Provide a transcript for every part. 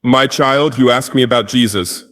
My child, you ask me about Jesus.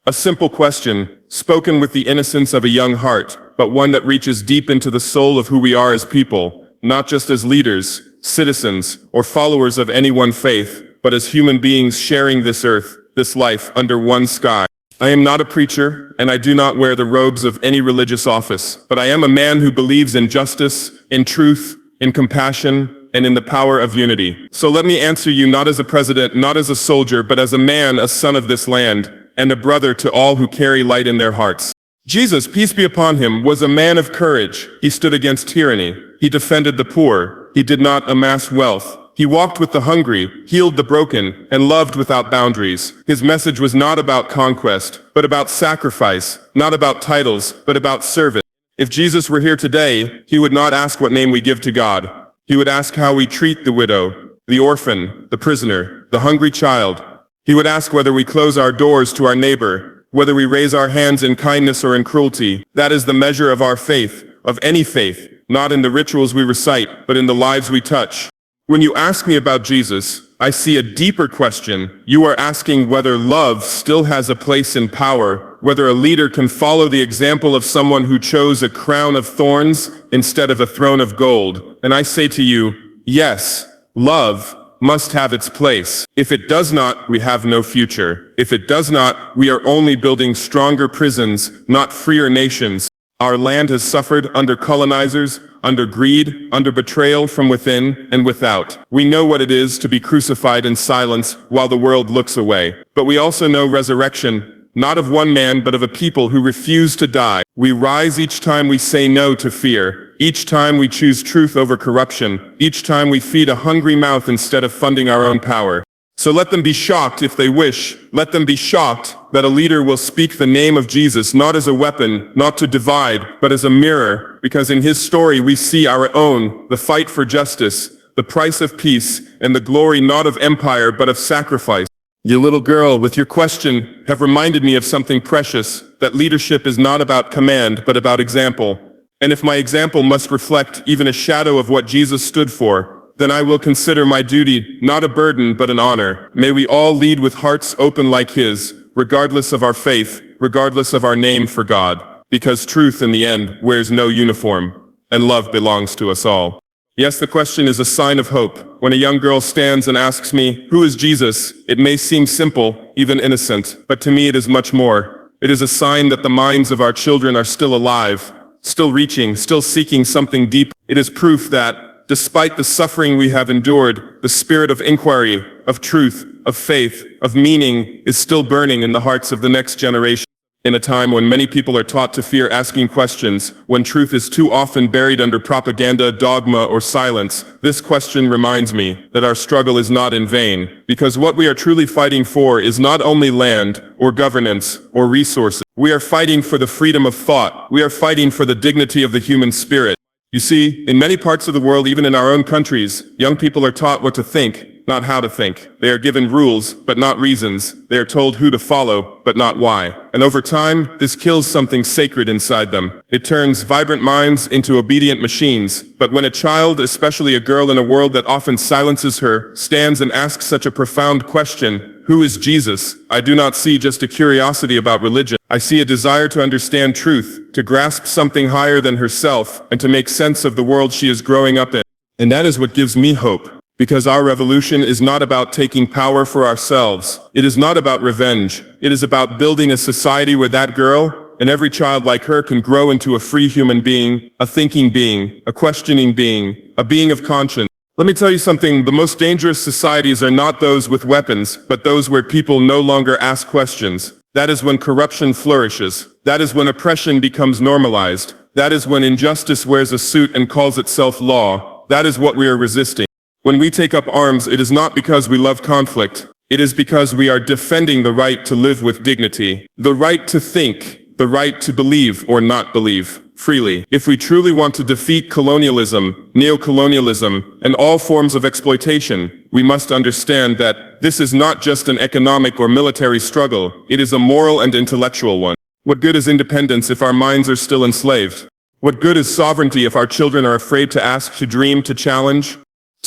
A simple question, spoken with the innocence of a young heart, but one that reaches deep into the soul of who we are as people, not just as leaders, citizens, or followers of any one faith, but as human beings sharing this earth, this life, under one sky. I am not a preacher, and I do not wear the robes of any religious office, but I am a man who believes in justice, in truth, in compassion, and in the power of unity. So let me answer you not as a president, not as a soldier, but as a man, a son of this land, and a brother to all who carry light in their hearts. Jesus, peace be upon him, was a man of courage. He stood against tyranny. He defended the poor. He did not amass wealth. He walked with the hungry, healed the broken, and loved without boundaries. His message was not about conquest, but about sacrifice, not about titles, but about service. If Jesus were here today, he would not ask what name we give to God. He would ask how we treat the widow, the orphan, the prisoner, the hungry child. He would ask whether we close our doors to our neighbor, whether we raise our hands in kindness or in cruelty. That is the measure of our faith, of any faith, not in the rituals we recite, but in the lives we touch. When you ask me about Jesus, I see a deeper question. You are asking whether love still has a place in power, whether a leader can follow the example of someone who chose a crown of thorns instead of a throne of gold. And I say to you, yes, love must have its place. If it does not, we have no future. If it does not, we are only building stronger prisons, not freer nations. Our land has suffered under colonizers, under greed, under betrayal from within and without. We know what it is to be crucified in silence while the world looks away. But we also know resurrection, not of one man but of a people who refuse to die. We rise each time we say no to fear, each time we choose truth over corruption, each time we feed a hungry mouth instead of funding our own power. So let them be shocked if they wish. Let them be shocked that a leader will speak the name of Jesus not as a weapon, not to divide, but as a mirror, because in his story we see our own, the fight for justice, the price of peace, and the glory not of empire but of sacrifice. You little girl, with your question, have reminded me of something precious, that leadership is not about command but about example. And if my example must reflect even a shadow of what Jesus stood for, then I will consider my duty not a burden but an honor. May we all lead with hearts open like his, regardless of our faith, regardless of our name for God, because truth in the end wears no uniform, and love belongs to us all. Yes, the question is a sign of hope. When a young girl stands and asks me, who is Jesus? It may seem simple, even innocent, but to me it is much more. It is a sign that the minds of our children are still alive, still reaching, still seeking something deep. It is proof that, despite the suffering we have endured, the spirit of inquiry, of truth, of faith, of meaning is still burning in the hearts of the next generation. In a time when many people are taught to fear asking questions, when truth is too often buried under propaganda, dogma, or silence, this question reminds me that our struggle is not in vain, because what we are truly fighting for is not only land, or governance, or resources. We are fighting for the freedom of thought. We are fighting for the dignity of the human spirit. You see, in many parts of the world, even in our own countries, young people are taught what to think, not how to think. They are given rules, but not reasons. They are told who to follow, but not why. And over time, this kills something sacred inside them. It turns vibrant minds into obedient machines. But when a child, especially a girl in a world that often silences her, stands and asks such a profound question, who is Jesus? I do not see just a curiosity about religion. I see a desire to understand truth, to grasp something higher than herself, and to make sense of the world she is growing up in. And that is what gives me hope. Because our revolution is not about taking power for ourselves. It is not about revenge. It is about building a society where that girl, and every child like her, can grow into a free human being, a thinking being, a questioning being, a being of conscience. Let me tell you something, the most dangerous societies are not those with weapons, but those where people no longer ask questions. That is when corruption flourishes. That is when oppression becomes normalized. That is when injustice wears a suit and calls itself law. That is what we are resisting. When we take up arms, it is not because we love conflict. It is because we are defending the right to live with dignity, the right to think, the right to believe or not believe freely. If we truly want to defeat colonialism, neocolonialism, and all forms of exploitation, we must understand that this is not just an economic or military struggle, it is a moral and intellectual one. What good is independence if our minds are still enslaved? What good is sovereignty if our children are afraid to ask, to dream, to challenge?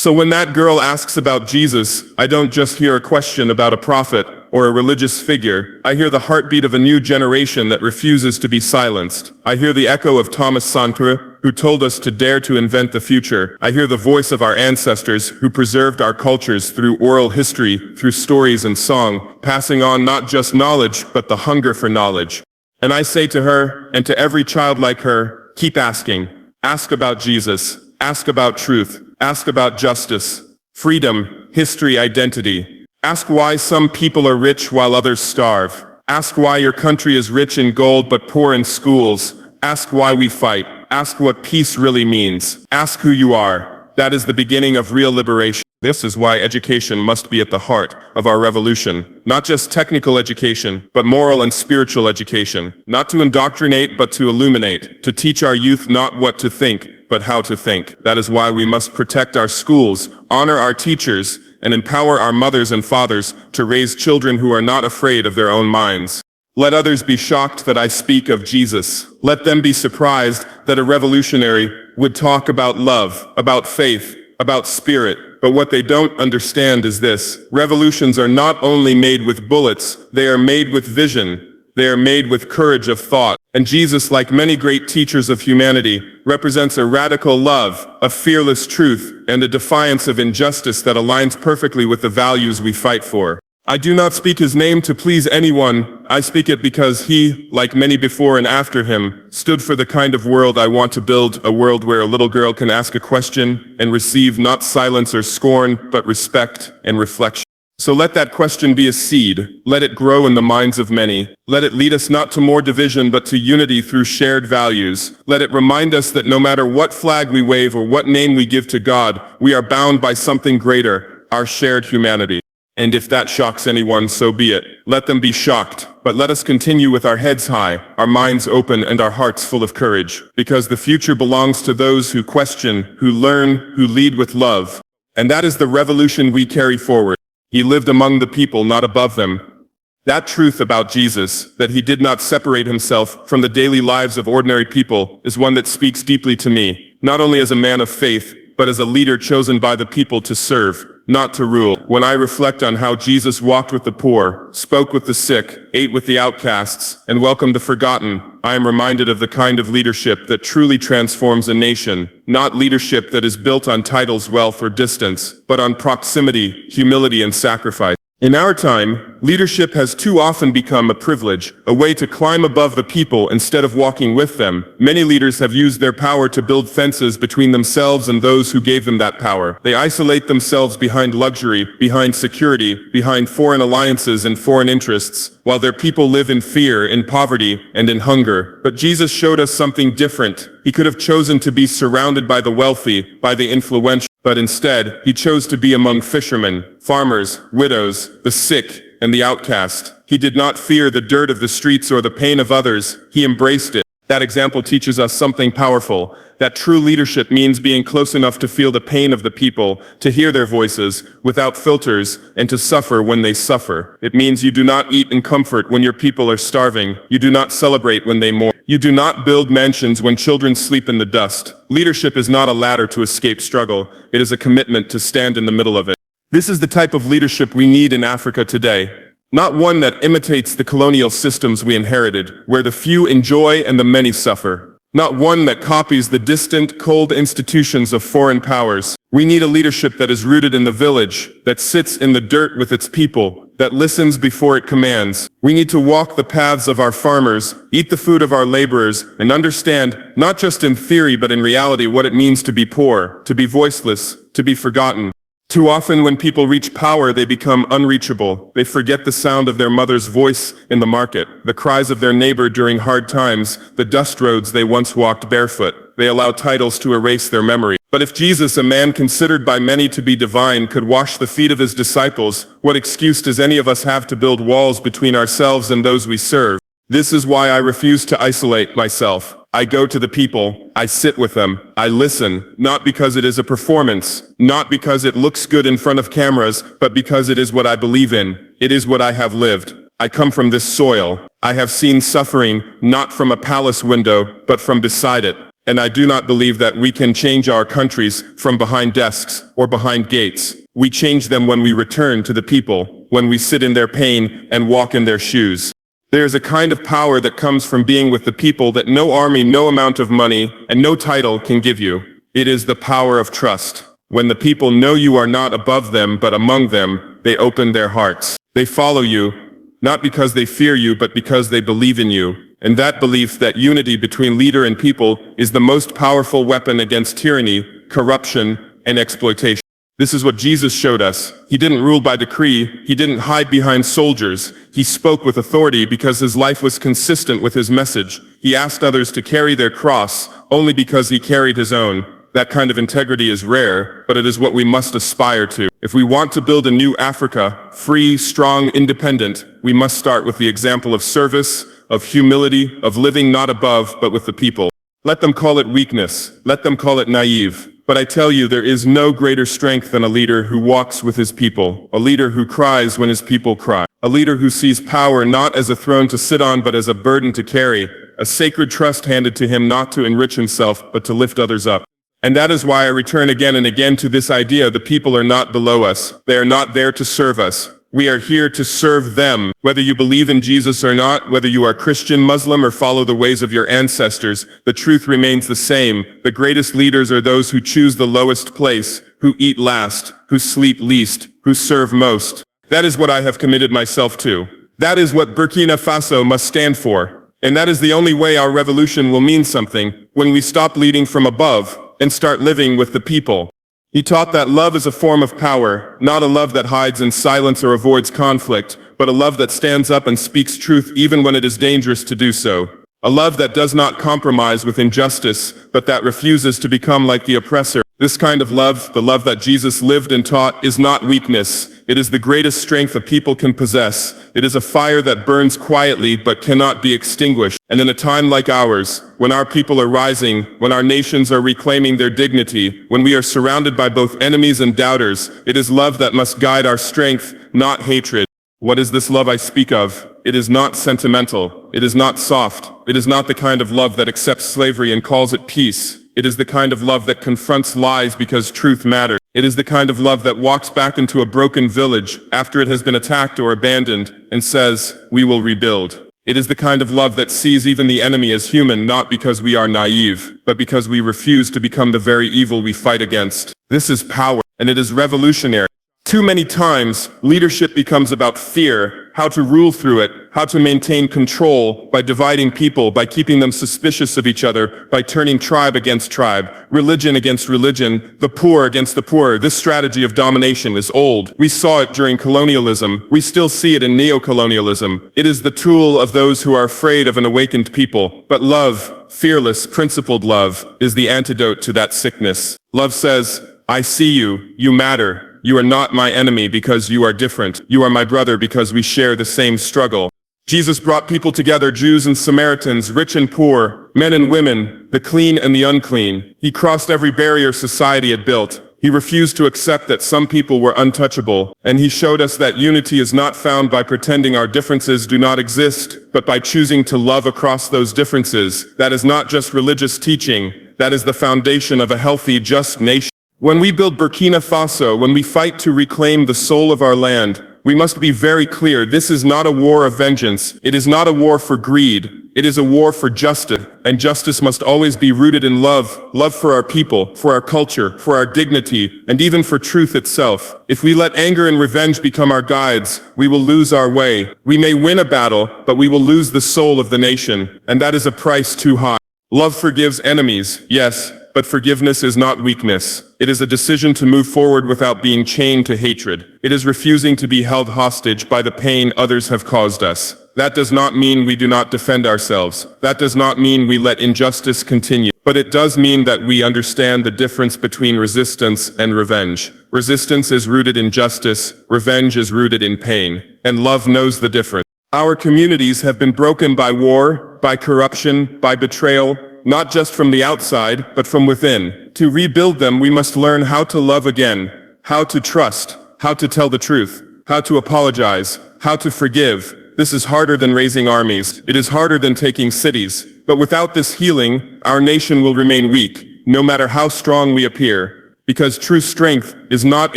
So when that girl asks about Jesus, I don't just hear a question about a prophet or a religious figure. I hear the heartbeat of a new generation that refuses to be silenced. I hear the echo of Thomas Sankara, who told us to dare to invent the future. I hear the voice of our ancestors who preserved our cultures through oral history, through stories and song, passing on not just knowledge, but the hunger for knowledge. And I say to her, and to every child like her, keep asking. Ask about Jesus. Ask about truth. Ask about justice, freedom, history, identity. Ask why some people are rich while others starve. Ask why your country is rich in gold but poor in schools. Ask why we fight. Ask what peace really means. Ask who you are. That is the beginning of real liberation. This is why education must be at the heart of our revolution. Not just technical education, but moral and spiritual education. Not to indoctrinate, but to illuminate. To teach our youth not what to think, but how to think. That is why we must protect our schools, honor our teachers, and empower our mothers and fathers to raise children who are not afraid of their own minds. Let others be shocked that I speak of Jesus. Let them be surprised that a revolutionary would talk about love, about faith, about spirit. But what they don't understand is this: revolutions are not only made with bullets, they are made with vision. They are made with courage of thought. And Jesus, like many great teachers of humanity, represents a radical love, a fearless truth, and a defiance of injustice that aligns perfectly with the values we fight for. I do not speak his name to please anyone. I speak it because he, like many before and after him, stood for the kind of world I want to build, a world where a little girl can ask a question and receive not silence or scorn, but respect and reflection. So let that question be a seed. Let it grow in the minds of many. Let it lead us not to more division but to unity through shared values. Let it remind us that no matter what flag we wave or what name we give to God, we are bound by something greater, our shared humanity. And if that shocks anyone, so be it. Let them be shocked. But let us continue with our heads high, our minds open, and our hearts full of courage. Because the future belongs to those who question, who learn, who lead with love. And that is the revolution we carry forward. He lived among the people, not above them. That truth about Jesus, that he did not separate himself from the daily lives of ordinary people, is one that speaks deeply to me, not only as a man of faith, but as a leader chosen by the people to serve, not to rule. When I reflect on how Jesus walked with the poor, spoke with the sick, ate with the outcasts, and welcomed the forgotten, I am reminded of the kind of leadership that truly transforms a nation, not leadership that is built on titles, wealth, or distance, but on proximity, humility, and sacrifice. In our time, leadership has too often become a privilege, a way to climb above the people instead of walking with them. Many leaders have used their power to build fences between themselves and those who gave them that power. They isolate themselves behind luxury, behind security, behind foreign alliances and foreign interests, while their people live in fear, in poverty, and in hunger. But Jesus showed us something different. He could have chosen to be surrounded by the wealthy, by the influential, but instead, he chose to be among fishermen, farmers, widows, the sick, and the outcast. He did not fear the dirt of the streets or the pain of others. He embraced it. That example teaches us something powerful, that true leadership means being close enough to feel the pain of the people, to hear their voices, without filters, and to suffer when they suffer. It means you do not eat in comfort when your people are starving. You do not celebrate when they mourn. You do not build mansions when children sleep in the dust. Leadership is not a ladder to escape struggle. It is a commitment to stand in the middle of it. This is the type of leadership we need in Africa today. Not one that imitates the colonial systems we inherited, where the few enjoy and the many suffer. Not one that copies the distant, cold institutions of foreign powers. We need a leadership that is rooted in the village, that sits in the dirt with its people, that listens before it commands. We need to walk the paths of our farmers, eat the food of our laborers, and understand, not just in theory but in reality, what it means to be poor, to be voiceless, to be forgotten. Too often when people reach power, they become unreachable. They forget the sound of their mother's voice in the market, the cries of their neighbor during hard times, the dust roads they once walked barefoot. They allow titles to erase their memory. But if Jesus, a man considered by many to be divine, could wash the feet of his disciples, what excuse does any of us have to build walls between ourselves and those we serve? This is why I refuse to isolate myself. I go to the people, I sit with them, I listen, not because it is a performance, not because it looks good in front of cameras, but because it is what I believe in. It is what I have lived. I come from this soil. I have seen suffering, not from a palace window, but from beside it. And I do not believe that we can change our countries from behind desks or behind gates. We change them when we return to the people, when we sit in their pain and walk in their shoes. There is a kind of power that comes from being with the people that no army, no amount of money, and no title can give you. It is the power of trust. When the people know you are not above them but among them, they open their hearts. They follow you, not because they fear you but because they believe in you. And that belief, that unity between leader and people, is the most powerful weapon against tyranny, corruption, and exploitation. This is what Jesus showed us. He didn't rule by decree. He didn't hide behind soldiers. He spoke with authority because his life was consistent with his message. He asked others to carry their cross only because he carried his own. That kind of integrity is rare, but it is what we must aspire to. If we want to build a new Africa, free, strong, independent, we must start with the example of service, of humility, of living not above, but with the people. Let them call it weakness. Let them call it naive. But I tell you, there is no greater strength than a leader who walks with his people, a leader who cries when his people cry, a leader who sees power not as a throne to sit on but as a burden to carry, a sacred trust handed to him not to enrich himself but to lift others up. And that is why I return again and again to this idea: the people are not below us. They are not there to serve us. We are here to serve them. Whether you believe in Jesus or not, whether you are Christian, Muslim, or follow the ways of your ancestors, the truth remains the same. The greatest leaders are those who choose the lowest place, who eat last, who sleep least, who serve most. That is what I have committed myself to. That is what Burkina Faso must stand for. And that is the only way our revolution will mean something, when we stop leading from above and start living with the people. He taught that love is a form of power, not a love that hides in silence or avoids conflict, but a love that stands up and speaks truth even when it is dangerous to do so. A love that does not compromise with injustice, but that refuses to become like the oppressor. This kind of love, the love that Jesus lived and taught, is not weakness. It is the greatest strength a people can possess. It is a fire that burns quietly but cannot be extinguished. And in a time like ours, when our people are rising, when our nations are reclaiming their dignity, when we are surrounded by both enemies and doubters, it is love that must guide our strength, not hatred. What is this love I speak of? It is not sentimental. It is not soft. It is not the kind of love that accepts slavery and calls it peace. It is the kind of love that confronts lies because truth matters. It is the kind of love that walks back into a broken village after it has been attacked or abandoned and says, "We will rebuild." It is the kind of love that sees even the enemy as human, not because we are naive, but because we refuse to become the very evil we fight against. This is power, and it is revolutionary. Too many times, leadership becomes about fear, how to rule through it, how to maintain control by dividing people, by keeping them suspicious of each other, by turning tribe against tribe, religion against religion, the poor against the poor. This strategy of domination is old. We saw it during colonialism. We still see it in neocolonialism. It is the tool of those who are afraid of an awakened people. But love, fearless, principled love, is the antidote to that sickness. Love says, "I see you, you matter. You are not my enemy because you are different. You are my brother because we share the same struggle." Jesus brought people together, Jews and Samaritans, rich and poor, men and women, the clean and the unclean. He crossed every barrier society had built. He refused to accept that some people were untouchable, and he showed us that unity is not found by pretending our differences do not exist, but by choosing to love across those differences. That is not just religious teaching. That is the foundation of a healthy, just nation. When we build Burkina Faso, when we fight to reclaim the soul of our land, we must be very clear: this is not a war of vengeance. It is not a war for greed. It is a war for justice, and justice must always be rooted in love. Love for our people, for our culture, for our dignity, and even for truth itself. If we let anger and revenge become our guides, we will lose our way. We may win a battle, but we will lose the soul of the nation, and that is a price too high. Love forgives enemies, yes, but forgiveness is not weakness. It is a decision to move forward without being chained to hatred. It is refusing to be held hostage by the pain others have caused us. That does not mean we do not defend ourselves. That does not mean we let injustice continue. But it does mean that we understand the difference between resistance and revenge. Resistance is rooted in justice, revenge is rooted in pain, and love knows the difference. Our communities have been broken by war, by corruption, by betrayal, not just from the outside, but from within. To rebuild them, we must learn how to love again, how to trust, how to tell the truth, how to apologize, how to forgive, This is harder than raising armies. It is harder than taking cities. But without this healing, our nation will remain weak, no matter how strong we appear. Because true strength is not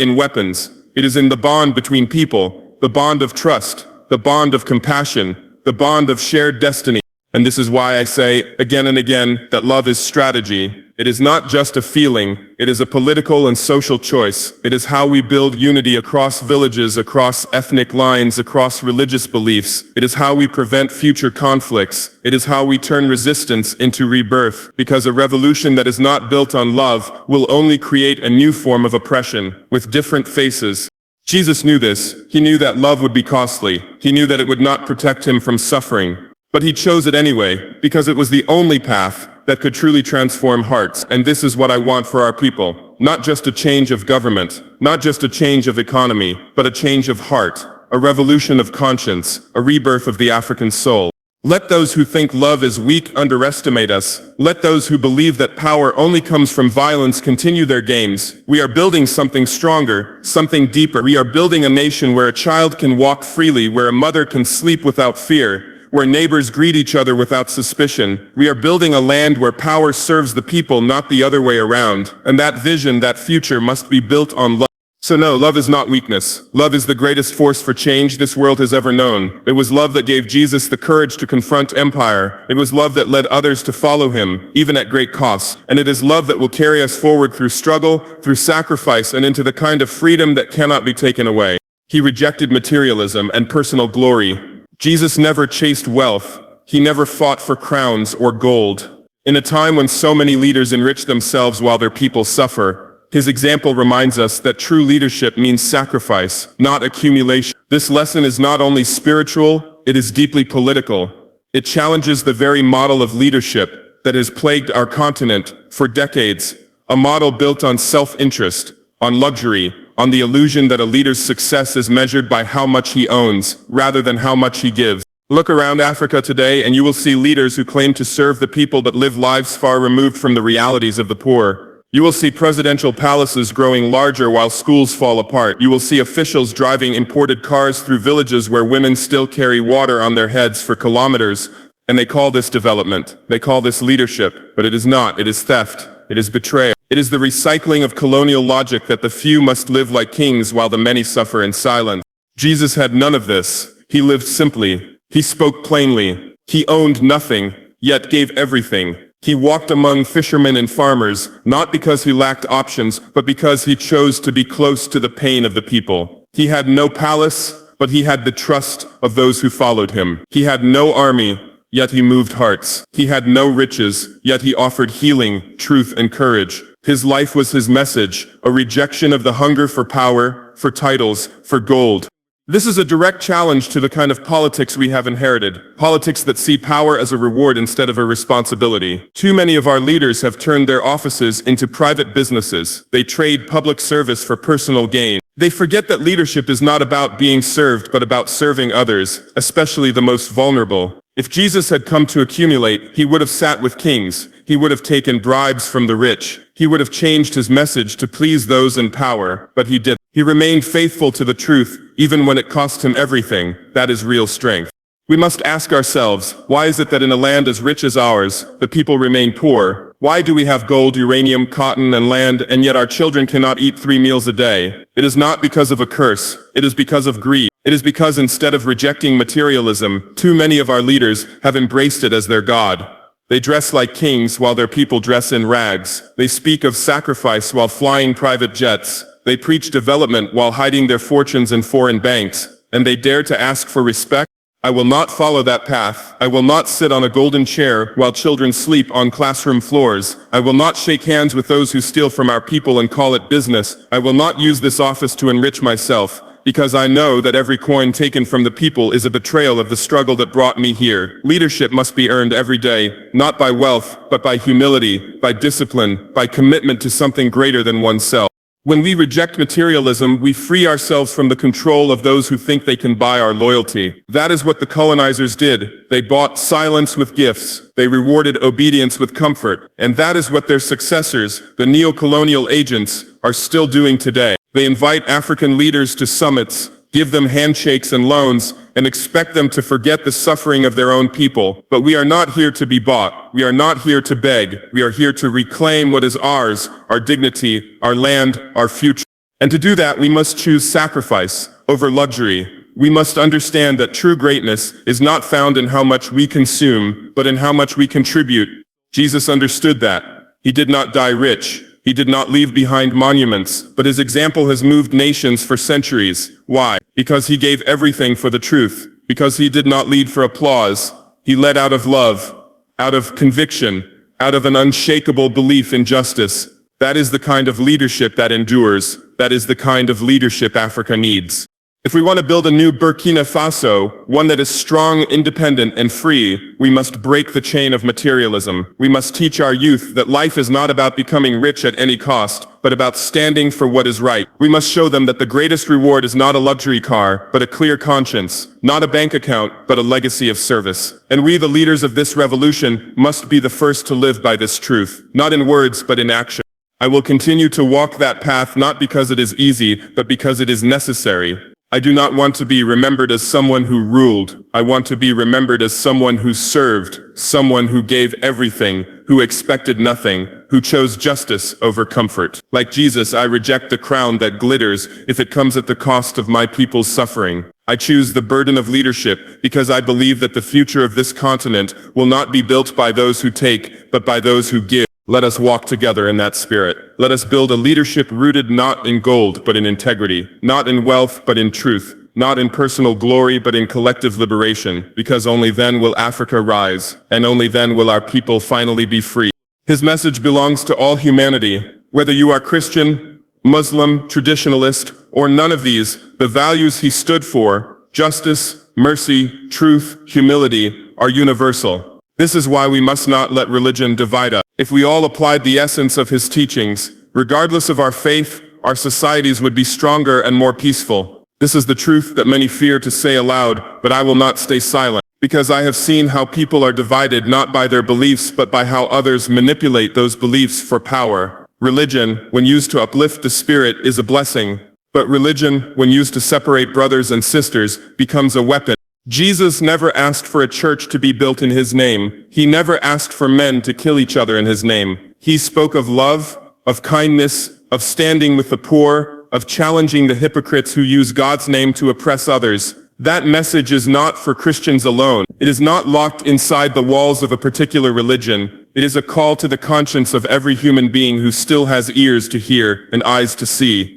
in weapons. It is in the bond between people, the bond of trust, the bond of compassion, the bond of shared destiny. And this is why I say, again and again, that love is strategy. It is not just a feeling, it is a political and social choice. It is how we build unity across villages, across ethnic lines, across religious beliefs. It is how we prevent future conflicts. It is how we turn resistance into rebirth. Because a revolution that is not built on love will only create a new form of oppression, with different faces. Jesus knew this. He knew that love would be costly. He knew that it would not protect him from suffering. But he chose it anyway, because it was the only path that could truly transform hearts. And this is what I want for our people. Not just a change of government, not just a change of economy, but a change of heart, a revolution of conscience, a rebirth of the African soul. Let those who think love is weak underestimate us. Let those who believe that power only comes from violence continue their games. We are building something stronger, something deeper. We are building a nation where a child can walk freely, where a mother can sleep without fear, where neighbors greet each other without suspicion. We are building a land where power serves the people, not the other way around. And that vision, that future must be built on love. So no, love is not weakness. Love is the greatest force for change this world has ever known. It was love that gave Jesus the courage to confront empire. It was love that led others to follow him, even at great cost. And it is love that will carry us forward through struggle, through sacrifice, and into the kind of freedom that cannot be taken away. He rejected materialism and personal glory. Jesus never chased wealth. He never fought for crowns or gold. In a time when so many leaders enrich themselves while their people suffer, his example reminds us that true leadership means sacrifice, not accumulation. This lesson is not only spiritual, it is deeply political. It challenges the very model of leadership that has plagued our continent for decades, a model built on self-interest, on luxury, on the illusion that a leader's success is measured by how much he owns, rather than how much he gives. Look around Africa today and you will see leaders who claim to serve the people but live lives far removed from the realities of the poor. You will see presidential palaces growing larger while schools fall apart. You will see officials driving imported cars through villages where women still carry water on their heads for kilometers. And they call this development. They call this leadership. But it is not. It is theft. It is betrayal. It is the recycling of colonial logic that the few must live like kings while the many suffer in silence. Jesus had none of this. He lived simply. He spoke plainly. He owned nothing, yet gave everything. He walked among fishermen and farmers, not because he lacked options, but because he chose to be close to the pain of the people. He had no palace, but he had the trust of those who followed him. He had no army, yet he moved hearts. He had no riches, yet he offered healing, truth, and courage. His life was his message, a rejection of the hunger for power, for titles, for gold. This is a direct challenge to the kind of politics we have inherited, politics that see power as a reward instead of a responsibility. Too many of our leaders have turned their offices into private businesses. They trade public service for personal gain. They forget that leadership is not about being served but about serving others, especially the most vulnerable. If Jesus had come to accumulate, he would have sat with kings. He would have taken bribes from the rich. He would have changed his message to please those in power, but he didn't. He remained faithful to the truth, even when it cost him everything. That is real strength. We must ask ourselves, why is it that in a land as rich as ours, the people remain poor? Why do we have gold, uranium, cotton, and land, and yet our children cannot eat 3 meals a day? It is not because of a curse. It is because of greed. It is because instead of rejecting materialism, too many of our leaders have embraced it as their god. They dress like kings while their people dress in rags. They speak of sacrifice while flying private jets. They preach development while hiding their fortunes in foreign banks. And they dare to ask for respect? I will not follow that path. I will not sit on a golden chair while children sleep on classroom floors. I will not shake hands with those who steal from our people and call it business. I will not use this office to enrich myself, because I know that every coin taken from the people is a betrayal of the struggle that brought me here. Leadership must be earned every day, not by wealth, but by humility, by discipline, by commitment to something greater than oneself. When we reject materialism, we free ourselves from the control of those who think they can buy our loyalty. That is what the colonizers did. They bought silence with gifts. They rewarded obedience with comfort. And that is what their successors, the neo-colonial agents, are still doing today. They invite African leaders to summits, give them handshakes and loans, and expect them to forget the suffering of their own people. But we are not here to be bought. We are not here to beg. We are here to reclaim what is ours, our dignity, our land, our future. And to do that, we must choose sacrifice over luxury. We must understand that true greatness is not found in how much we consume, but in how much we contribute. Jesus understood that. He did not die rich. He did not leave behind monuments, but his example has moved nations for centuries. Why? Because he gave everything for the truth. Because he did not lead for applause. He led out of love, out of conviction, out of an unshakable belief in justice. That is the kind of leadership that endures. That is the kind of leadership Africa needs. If we want to build a new Burkina Faso, one that is strong, independent, and free, we must break the chain of materialism. We must teach our youth that life is not about becoming rich at any cost, but about standing for what is right. We must show them that the greatest reward is not a luxury car, but a clear conscience, not a bank account, but a legacy of service. And we, the leaders of this revolution, must be the first to live by this truth, not in words, but in action. I will continue to walk that path not because it is easy, but because it is necessary. I do not want to be remembered as someone who ruled. I want to be remembered as someone who served, someone who gave everything, who expected nothing, who chose justice over comfort. Like Jesus, I reject the crown that glitters if it comes at the cost of my people's suffering. I choose the burden of leadership because I believe that the future of this continent will not be built by those who take, but by those who give. Let us walk together in that spirit. Let us build a leadership rooted not in gold, but in integrity, not in wealth, but in truth, not in personal glory, but in collective liberation, because only then will Africa rise, and only then will our people finally be free. His message belongs to all humanity. Whether you are Christian, Muslim, traditionalist, or none of these, the values he stood for, justice, mercy, truth, humility, are universal. This is why we must not let religion divide us. If we all applied the essence of his teachings, regardless of our faith, our societies would be stronger and more peaceful. This is the truth that many fear to say aloud, but I will not stay silent, because I have seen how people are divided not by their beliefs but by how others manipulate those beliefs for power. Religion, when used to uplift the spirit, is a blessing, but religion, when used to separate brothers and sisters, becomes a weapon. Jesus never asked for a church to be built in his name. He never asked for men to kill each other in his name. He spoke of love, of kindness, of standing with the poor, of challenging the hypocrites who use God's name to oppress others. That message is not for Christians alone. It is not locked inside the walls of a particular religion. It is a call to the conscience of every human being who still has ears to hear and eyes to see.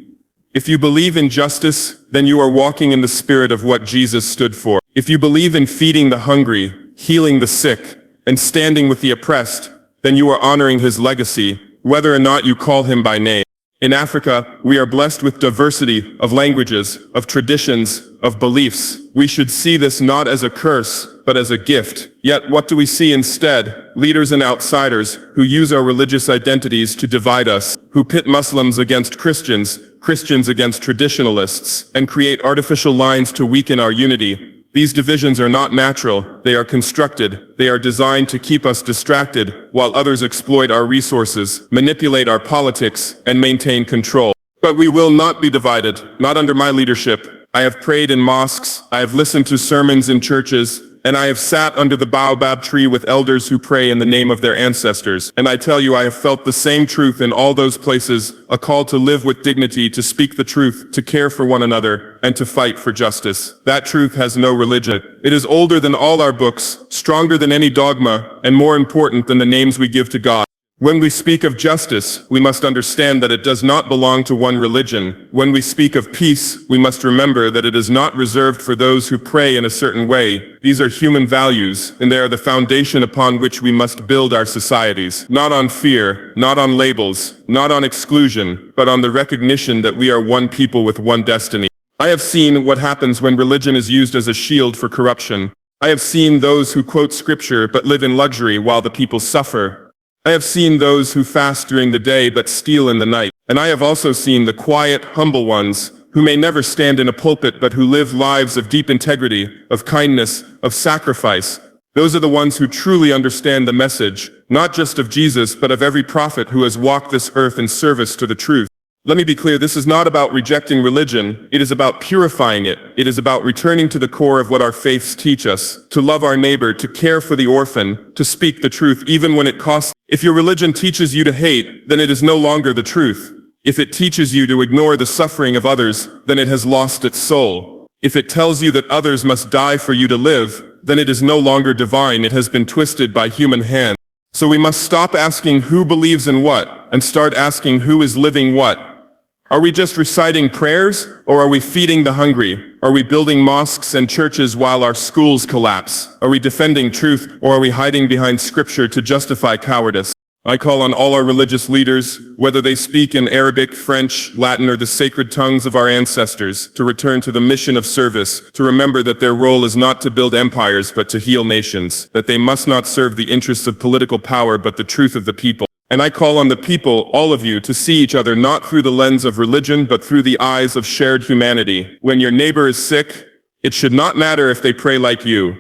If you believe in justice, then you are walking in the spirit of what Jesus stood for. If you believe in feeding the hungry, healing the sick, and standing with the oppressed, then you are honoring his legacy, whether or not you call him by name. In Africa, we are blessed with diversity of languages, of traditions, of beliefs. We should see this not as a curse, but as a gift. Yet what do we see instead? Leaders and outsiders who use our religious identities to divide us, who pit Muslims against Christians, Christians against traditionalists, and create artificial lines to weaken our unity. These divisions are not natural, they are constructed, they are designed to keep us distracted, while others exploit our resources, manipulate our politics, and maintain control. But we will not be divided, not under my leadership. I have prayed in mosques, I have listened to sermons in churches, and I have sat under the baobab tree with elders who pray in the name of their ancestors. And I tell you, I have felt the same truth in all those places, a call to live with dignity, to speak the truth, to care for one another, and to fight for justice. That truth has no religion. It is older than all our books, stronger than any dogma, and more important than the names we give to God. When we speak of justice, we must understand that it does not belong to one religion. When we speak of peace, we must remember that it is not reserved for those who pray in a certain way. These are human values, and they are the foundation upon which we must build our societies. Not on fear, not on labels, not on exclusion, but on the recognition that we are one people with one destiny. I have seen what happens when religion is used as a shield for corruption. I have seen those who quote scripture but live in luxury while the people suffer. I have seen those who fast during the day but steal in the night. And I have also seen the quiet, humble ones who may never stand in a pulpit but who live lives of deep integrity, of kindness, of sacrifice. Those are the ones who truly understand the message, not just of Jesus but of every prophet who has walked this earth in service to the truth. Let me be clear, this is not about rejecting religion, it is about purifying it. It is about returning to the core of what our faiths teach us, to love our neighbor, to care for the orphan, to speak the truth even when it costs. If your religion teaches you to hate, then it is no longer the truth. If it teaches you to ignore the suffering of others, then it has lost its soul. If it tells you that others must die for you to live, then it is no longer divine, it has been twisted by human hands. So we must stop asking who believes in what, and start asking who is living what. Are we just reciting prayers, or are we feeding the hungry? Are we building mosques and churches while our schools collapse? Are we defending truth, or are we hiding behind scripture to justify cowardice? I call on all our religious leaders, whether they speak in Arabic, French, Latin, or the sacred tongues of our ancestors, to return to the mission of service, to remember that their role is not to build empires but to heal nations, that they must not serve the interests of political power but the truth of the people. And I call on the people, all of you, to see each other not through the lens of religion but through the eyes of shared humanity. When your neighbor is sick, it should not matter if they pray like you.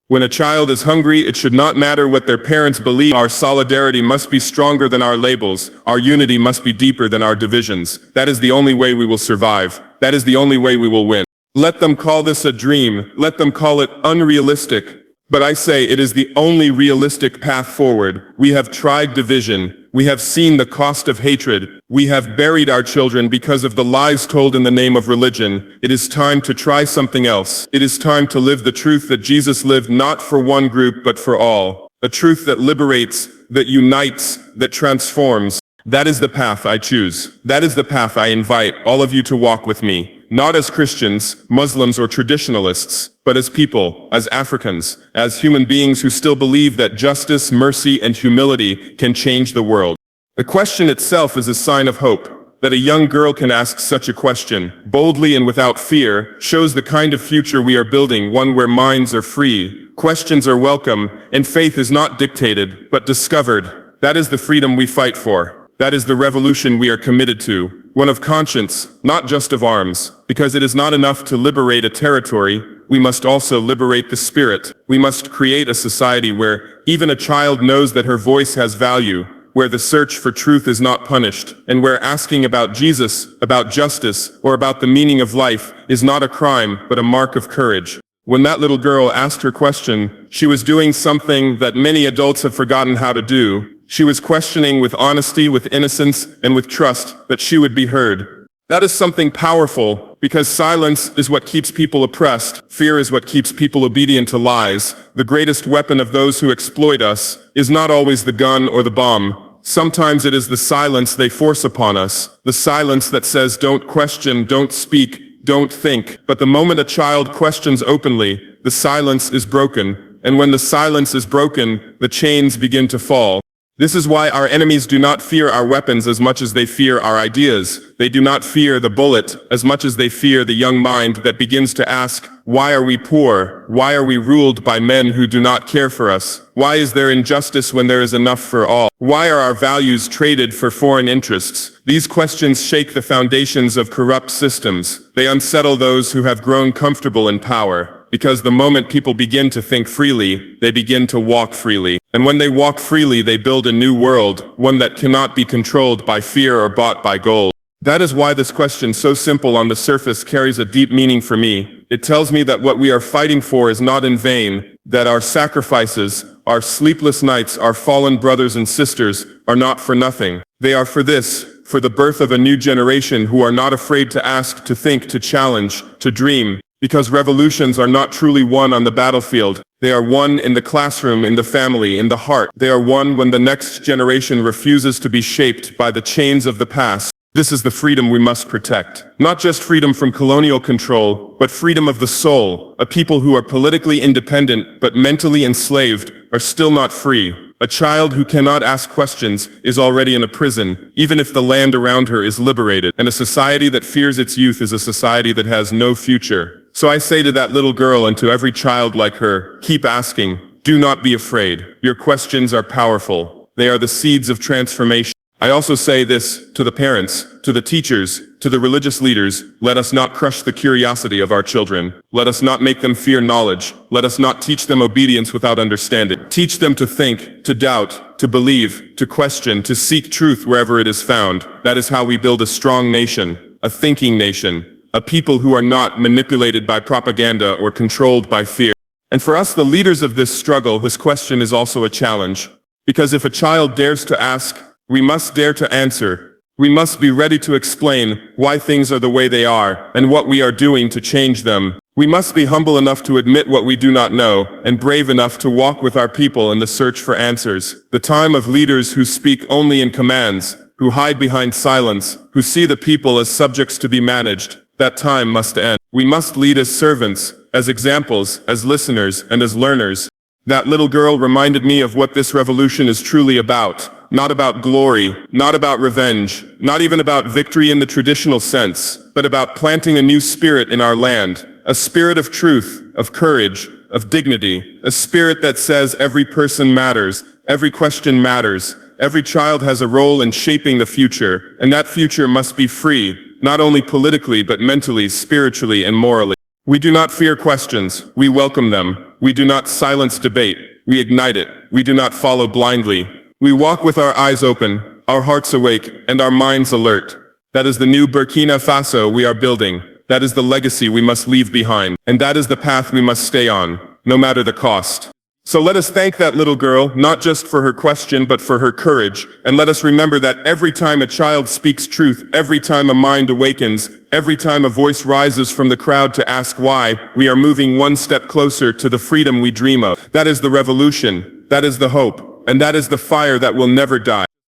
When a child is hungry, it should not matter what their parents believe. Our solidarity must be stronger than our labels. Our unity must be deeper than our divisions. That is the only way we will survive. That is the only way we will win. Let them call this a dream. Let them call it unrealistic. But I say it is the only realistic path forward. We have tried division. We have seen the cost of hatred. We have buried our children because of the lies told in the name of religion. It is time to try something else. It is time to live the truth that Jesus lived, not for one group but for all. A truth that liberates, that unites, that transforms. That is the path I choose. That is the path I invite all of you to walk with me. Not as Christians, Muslims, or traditionalists, but as people, as Africans, as human beings who still believe that justice, mercy, and humility can change the world. The question itself is a sign of hope. That a young girl can ask such a question, boldly and without fear, shows the kind of future we are building, one where minds are free, questions are welcome, and faith is not dictated, but discovered. That is the freedom we fight for. That is the revolution we are committed to, one of conscience, not just of arms, because it is not enough to liberate a territory, we must also liberate the spirit. We must create a society where even a child knows that her voice has value, where the search for truth is not punished, and where asking about Jesus, about justice, or about the meaning of life is not a crime, but a mark of courage. When that little girl asked her question, she was doing something that many adults have forgotten how to do. She was questioning with honesty, with innocence, and with trust that she would be heard. That is something powerful, because silence is what keeps people oppressed. Fear is what keeps people obedient to lies. The greatest weapon of those who exploit us is not always the gun or the bomb. Sometimes it is the silence they force upon us. The silence that says, don't question, don't speak, don't think. But the moment a child questions openly, the silence is broken. And when the silence is broken, the chains begin to fall. This is why our enemies do not fear our weapons as much as they fear our ideas. They do not fear the bullet as much as they fear the young mind that begins to ask, why are we poor? Why are we ruled by men who do not care for us? Why is there injustice when there is enough for all? Why are our values traded for foreign interests? These questions shake the foundations of corrupt systems. They unsettle those who have grown comfortable in power. Because the moment people begin to think freely, they begin to walk freely. And when they walk freely, they build a new world, one that cannot be controlled by fear or bought by gold. That is why this question, so simple on the surface, carries a deep meaning for me. It tells me that what we are fighting for is not in vain, that our sacrifices, our sleepless nights, our fallen brothers and sisters are not for nothing. They are for this, for the birth of a new generation who are not afraid to ask, to think, to challenge, to dream. Because revolutions are not truly won on the battlefield. They are won in the classroom, in the family, in the heart. They are won when the next generation refuses to be shaped by the chains of the past. This is the freedom we must protect. Not just freedom from colonial control, but freedom of the soul. A people who are politically independent but mentally enslaved are still not free. A child who cannot ask questions is already in a prison, even if the land around her is liberated. And a society that fears its youth is a society that has no future. So I say to that little girl and to every child like her, keep asking. Do not be afraid. Your questions are powerful. They are the seeds of transformation. I also say this to the parents, to the teachers, to the religious leaders: let us not crush the curiosity of our children. Let us not make them fear knowledge. Let us not teach them obedience without understanding. Teach them to think, to doubt, to believe, to question, to seek truth wherever it is found. That is how we build a strong nation, a thinking nation, a people who are not manipulated by propaganda or controlled by fear. And for us, the leaders of this struggle, this question is also a challenge. Because if a child dares to ask, we must dare to answer. We must be ready to explain why things are the way they are and what we are doing to change them. We must be humble enough to admit what we do not know and brave enough to walk with our people in the search for answers. The time of leaders who speak only in commands, who hide behind silence, who see the people as subjects to be managed, that time must end. We must lead as servants, as examples, as listeners, and as learners. That little girl reminded me of what this revolution is truly about. Not about glory, not about revenge, not even about victory in the traditional sense, but about planting a new spirit in our land, a spirit of truth, of courage, of dignity, a spirit that says every person matters, every question matters, every child has a role in shaping the future, and that future must be free, not only politically but mentally, spiritually, and morally. We do not fear questions, we welcome them. We do not silence debate, we ignite it. We do not follow blindly. We walk with our eyes open, our hearts awake, and our minds alert. That is the new Burkina Faso we are building. That is the legacy we must leave behind. And that is the path we must stay on, no matter the cost. So let us thank that little girl, not just for her question, but for her courage. And let us remember that every time a child speaks truth, every time a mind awakens, every time a voice rises from the crowd to ask why, we are moving one step closer to the freedom we dream of. That is the revolution. That is the hope. And that is the fire that will never die.